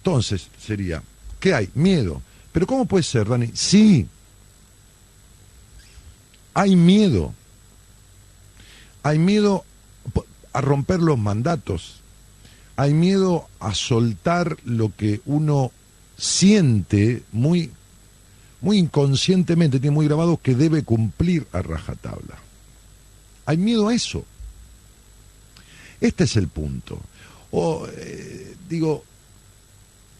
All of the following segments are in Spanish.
Entonces sería, ¿qué hay? Miedo. Pero ¿cómo puede ser, Dani? Sí, hay miedo. Hay miedo a romper los mandatos. Hay miedo a soltar lo que uno siente muy, muy inconscientemente, tiene muy grabado que debe cumplir a rajatabla. Hay miedo a eso. Este es el punto. Digo,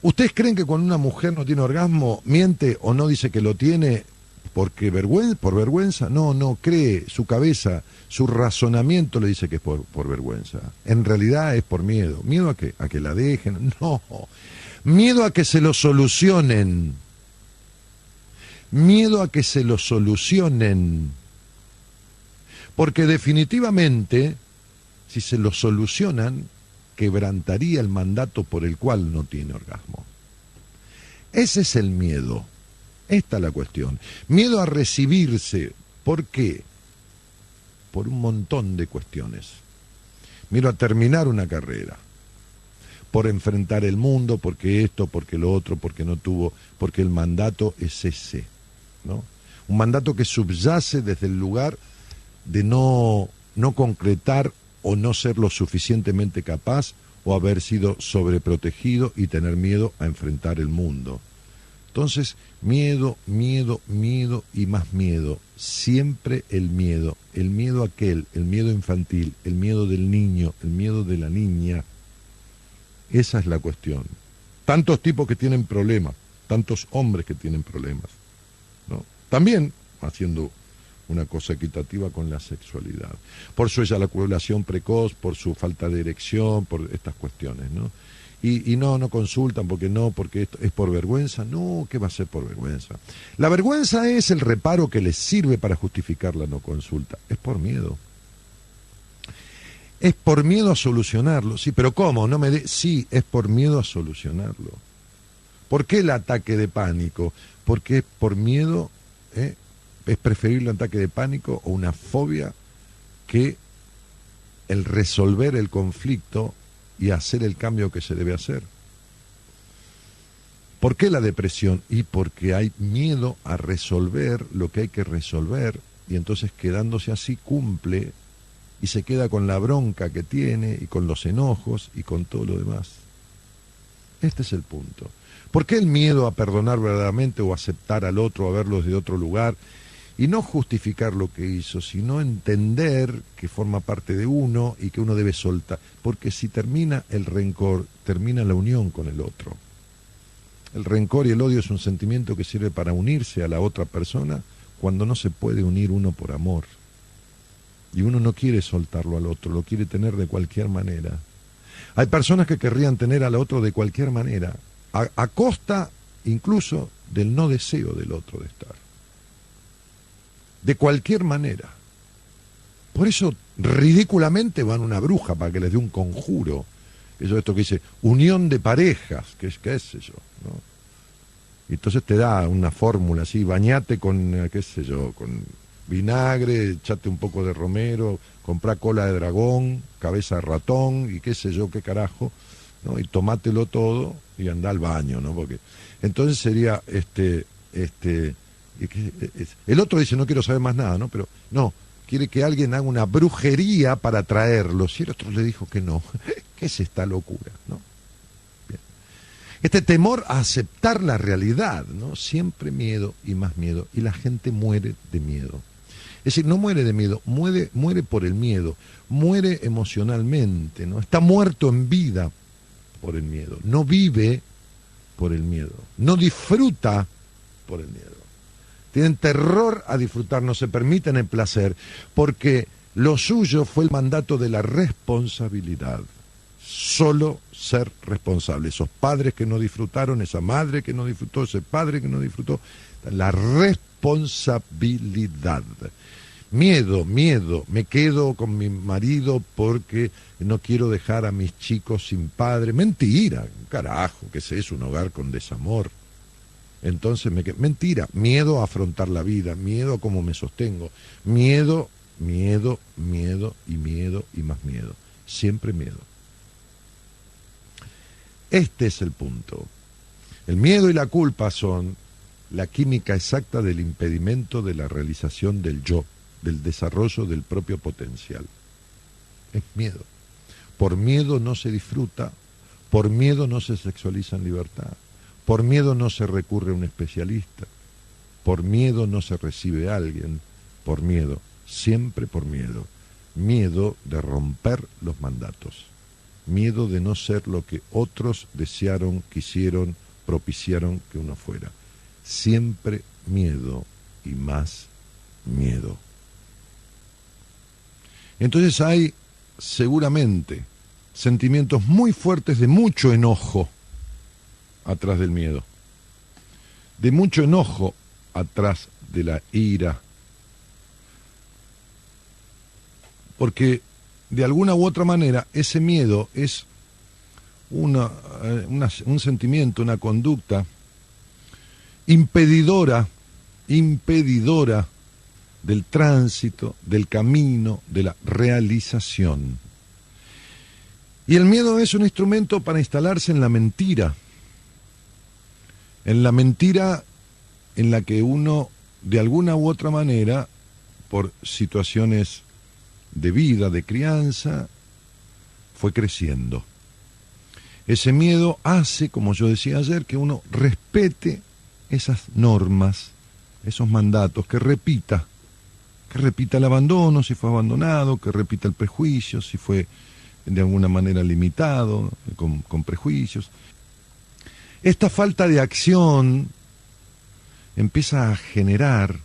¿ustedes creen que cuando una mujer no tiene orgasmo, miente o no dice que lo tiene porque por vergüenza? No, no, cree, su cabeza, su razonamiento le dice que es por vergüenza. En realidad es por miedo. ¿Miedo a qué? ¿A que la dejen? No. Miedo a que se lo solucionen. Miedo a que se lo solucionen. Porque definitivamente, si se lo solucionan, quebrantaría el mandato por el cual no tiene orgasmo. Ese es el miedo. Esta es la cuestión. Miedo a recibirse. ¿Por qué? Por un montón de cuestiones. Miedo a terminar una carrera. Por enfrentar el mundo, porque esto, porque lo otro, porque no tuvo, porque el mandato es ese, ¿no? Un mandato que subyace desde el lugar de no concretar o no ser lo suficientemente capaz o haber sido sobreprotegido y tener miedo a enfrentar el mundo. Entonces, miedo, miedo, miedo y más miedo. Siempre el miedo aquel, el miedo infantil, el miedo del niño, el miedo de la niña. Esa es la cuestión. Tantos tipos que tienen problemas, tantos hombres que tienen problemas, ¿no? También haciendo una cosa equitativa con la sexualidad. Por su eyaculación precoz, por su falta de erección, por estas cuestiones, ¿no? Y no consultan porque esto es por vergüenza. No, ¿qué va a ser por vergüenza? La vergüenza es el reparo que les sirve para justificar la no consulta. Es por miedo. Es por miedo a solucionarlo. Sí, pero ¿cómo? Sí, es por miedo a solucionarlo. ¿Por qué el ataque de pánico? Porque por miedo, es preferible un ataque de pánico o una fobia que el resolver el conflicto y hacer el cambio que se debe hacer. ¿Por qué la depresión? Y porque hay miedo a resolver lo que hay que resolver y entonces quedándose así cumple y se queda con la bronca que tiene y con los enojos y con todo lo demás. Este es el punto. ¿Por qué el miedo a perdonar verdaderamente o aceptar al otro, a verlo desde otro lugar y no justificar lo que hizo, sino entender que forma parte de uno y que uno debe soltar? Porque si termina el rencor, termina la unión con el otro. El rencor y el odio es un sentimiento que sirve para unirse a la otra persona cuando no se puede unir uno por amor. Y uno no quiere soltarlo al otro, lo quiere tener de cualquier manera. Hay personas que querrían tener al otro de cualquier manera, a costa incluso del no deseo del otro de estar. De cualquier manera. Por eso ridículamente van a una bruja para que les dé un conjuro. Esto que dice, unión de parejas, qué sé yo, ¿no? Y entonces te da una fórmula así, bañate con, qué sé yo, con vinagre, echate un poco de romero, comprá cola de dragón, cabeza de ratón y qué sé yo, qué carajo, ¿no? Y tomátelo todo y andá al baño, ¿no? Porque entonces sería el otro dice no quiero saber más nada, ¿no? Pero no, quiere que alguien haga una brujería para traerlo. Si el otro le dijo que no, ¿qué es esta locura, no? Bien. Este temor a aceptar la realidad, ¿no? Siempre miedo y más miedo, y la gente muere de miedo. Es decir, no muere de miedo, muere por el miedo, muere emocionalmente, ¿no? Está muerto en vida por el miedo, no vive por el miedo, no disfruta por el miedo. Tienen terror a disfrutar, no se permiten el placer, porque lo suyo fue el mandato de la responsabilidad. Solo ser responsable. Esos padres que no disfrutaron, esa madre que no disfrutó, ese padre que no disfrutó, la responsabilidad. Miedo, me quedo con mi marido porque no quiero dejar a mis chicos sin padre. Mentira, carajo, que ese es un hogar con desamor. Entonces, mentira, miedo a afrontar la vida, miedo a cómo me sostengo, miedo y miedo y más miedo, siempre miedo. Este es el punto. El miedo y la culpa son la química exacta del impedimento de la realización del yo, del desarrollo del propio potencial. Es miedo. Por miedo no se disfruta, por miedo no se sexualiza en libertad, por miedo no se recurre a un especialista, por miedo no se recibe a alguien, por miedo, siempre por miedo. Miedo de romper los mandatos, miedo de no ser lo que otros desearon, quisieron, propiciaron que uno fuera. Siempre miedo y más miedo. Entonces hay seguramente sentimientos muy fuertes de mucho enojo atrás del miedo, de mucho enojo atrás de la ira, porque de alguna u otra manera ese miedo es un sentimiento, una conducta impedidora del tránsito, del camino, de la realización. Y el miedo es un instrumento para instalarse en la mentira en la que uno, de alguna u otra manera, por situaciones de vida, de crianza, fue creciendo. Ese miedo hace, como yo decía ayer, que uno respete esas normas, esos mandatos, que repita el abandono si fue abandonado, que repita el prejuicio si fue de alguna manera limitado, con prejuicios. Esta falta de acción empieza a generar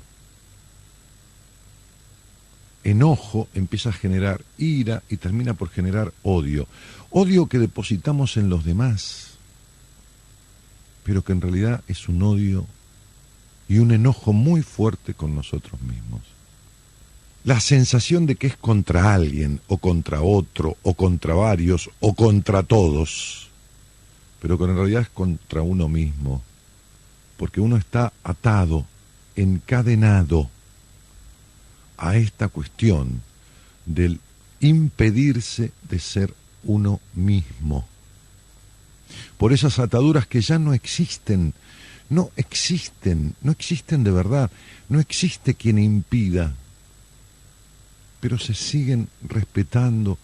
enojo, empieza a generar ira y termina por generar odio. Odio que depositamos en los demás, pero que en realidad es un odio y un enojo muy fuerte con nosotros mismos. La sensación de que es contra alguien, o contra otro, o contra varios, o contra todos, pero que en realidad es contra uno mismo, porque uno está atado, encadenado a esta cuestión del impedirse de ser uno mismo. Por esas ataduras que ya no existen de verdad, no existe quien impida, pero se siguen respetando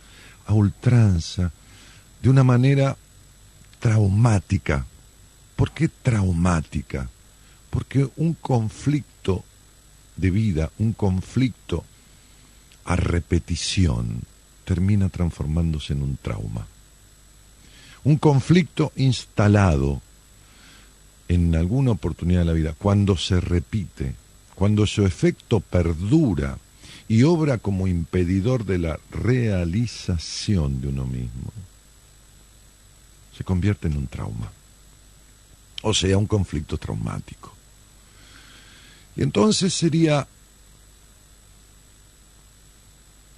a ultranza, de una manera traumática. ¿Por qué traumática? Porque un conflicto de vida, un conflicto a repetición, termina transformándose en un trauma. Un conflicto instalado en alguna oportunidad de la vida, cuando se repite, cuando su efecto perdura y obra como impedidor de la realización de uno mismo, se convierte en un trauma, o sea, un conflicto traumático. Y entonces sería,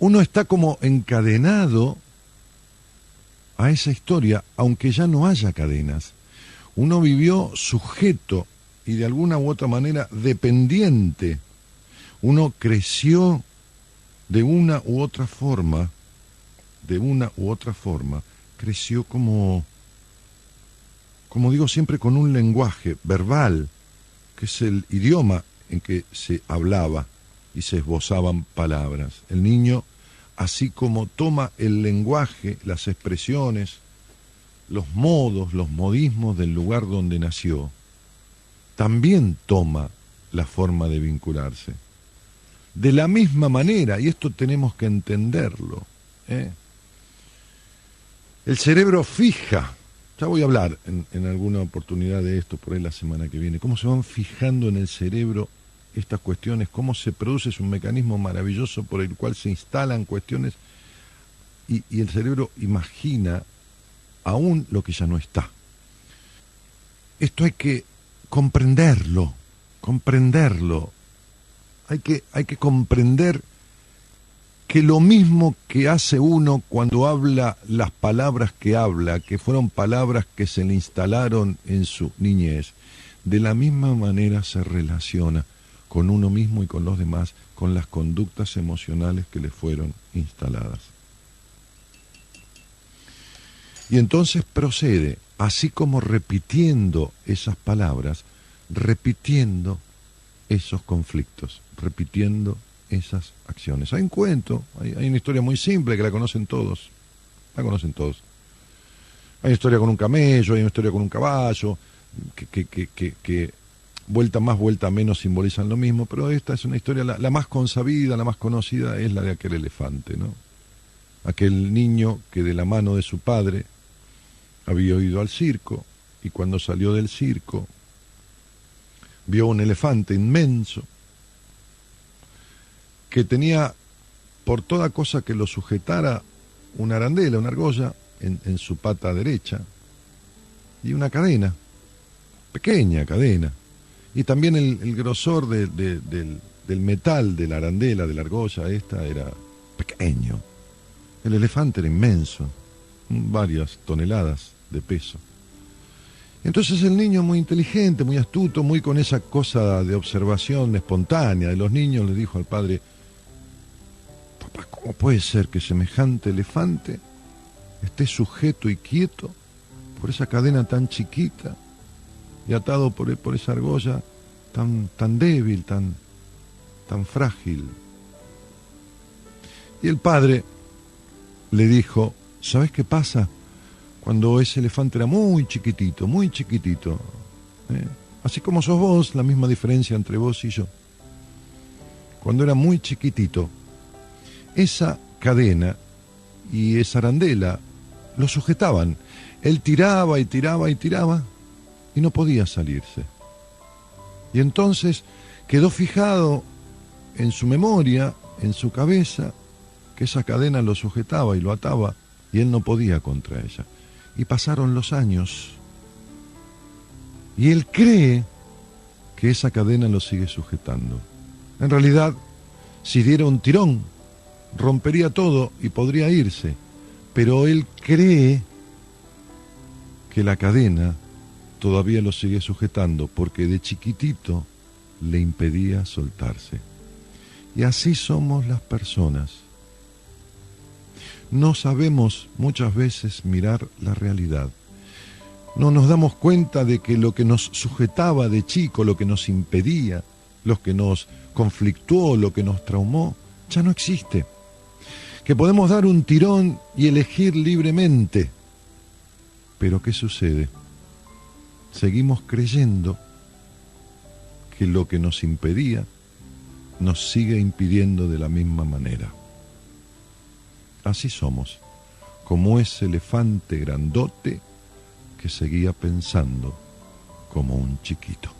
uno está como encadenado a esa historia, aunque ya no haya cadenas. Uno vivió sujeto y de alguna u otra manera dependiente. Uno creció de una u otra forma, creció como digo siempre, con un lenguaje verbal, que es el idioma en que se hablaba y se esbozaban palabras. El niño, así como toma el lenguaje, las expresiones, los modos, los modismos del lugar donde nació, también toma la forma de vincularse. De la misma manera, y esto tenemos que entenderlo, el cerebro fija, ya voy a hablar en alguna oportunidad de esto por ahí la semana que viene, cómo se van fijando en el cerebro estas cuestiones, cómo se produce, es un mecanismo maravilloso por el cual se instalan cuestiones y el cerebro imagina aún lo que ya no está. Esto hay que comprenderlo. Hay que comprender que lo mismo que hace uno cuando habla las palabras que habla, que fueron palabras que se le instalaron en su niñez, de la misma manera se relaciona con uno mismo y con los demás, con las conductas emocionales que le fueron instaladas. Y entonces procede así como repitiendo esas palabras, repitiendo esos conflictos, repitiendo esas acciones. Hay un cuento, hay una historia muy simple que la conocen todos. Hay una historia con un camello, hay una historia con un caballo, que vuelta más, vuelta menos simbolizan lo mismo, pero esta es una historia, la más consabida, la más conocida es la de aquel elefante, ¿no? Aquel niño que de la mano de su padre había ido al circo y cuando salió del circo vio un elefante inmenso que tenía por toda cosa que lo sujetara una arandela, una argolla en su pata derecha y una cadena, pequeña cadena, y también el grosor del metal de la arandela, de la argolla esta era pequeño. El elefante era inmenso, varias toneladas de peso. Entonces el niño, muy inteligente, muy astuto, muy con esa cosa de observación espontánea de los niños, le dijo al padre: papá, ¿cómo puede ser que semejante elefante esté sujeto y quieto por esa cadena tan chiquita y atado por esa argolla tan débil, tan frágil? Y el padre le dijo: ¿sabes qué pasa? Cuando ese elefante era muy chiquitito, así como sos vos, la misma diferencia entre vos y yo. Cuando era muy chiquitito, esa cadena y esa arandela lo sujetaban. Él tiraba y tiraba y tiraba y no podía salirse. Y entonces quedó fijado en su memoria, en su cabeza, que esa cadena lo sujetaba y lo ataba y él no podía contra ella. Y pasaron los años y él cree que esa cadena lo sigue sujetando. En realidad, si diera un tirón, rompería todo y podría irse, pero él cree que la cadena todavía lo sigue sujetando porque de chiquitito le impedía soltarse. Y así somos las personas. No sabemos muchas veces mirar la realidad. No nos damos cuenta de que lo que nos sujetaba de chico, lo que nos impedía, lo que nos conflictuó, lo que nos traumó, ya no existe. Que podemos dar un tirón y elegir libremente. Pero ¿qué sucede? Seguimos creyendo que lo que nos impedía nos sigue impidiendo de la misma manera. Así somos, como ese elefante grandote que seguía pensando como un chiquito.